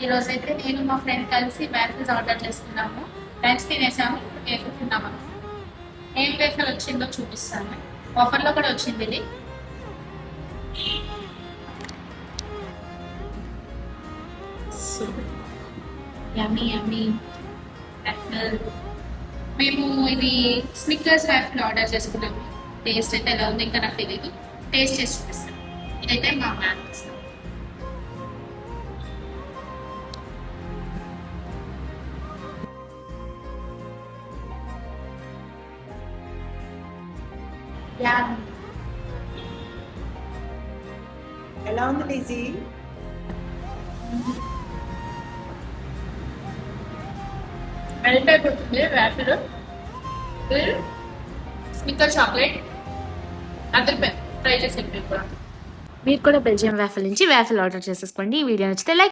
ఈరోజు అయితే నేను మా ఫ్రెండ్ కలిసి వేఫల్స్ ఆర్డర్ చేసుకున్నాము. లంచ్ తినేసాము. ఇప్పుడు వేఫల్ తిన్నాము. ఏం వేఫల్ వచ్చిందో చూపిస్తాను. ఆఫర్లో కూడా వచ్చింది ఇది. యమ్మీ యమ్మీ వేఫల్. మేము ఇది స్నిక్కర్స్ వేఫల్ ఆర్డర్ చేసుకున్నాము. టేస్ట్ అయితే ఎలా ఉంది ఇంకా నాకు తెలియదు. టేస్ట్ చేసి చూపిస్తాను. ఇదైతే మా మ్యామ్ ఇస్తాం. ఎలా ఉంది లీజీ? మెల్ట్ అయిపోతుంది వేఫల్. స్నిక్కర్ చాక్లెట్ అందరి ట్రై చేసి కూడా. మీరు కూడా బెల్జియం వేఫల్ నుంచి వేఫల్ ఆర్డర్ చేసేసుకోండి. ఈ వీడియో నచ్చితే లైక్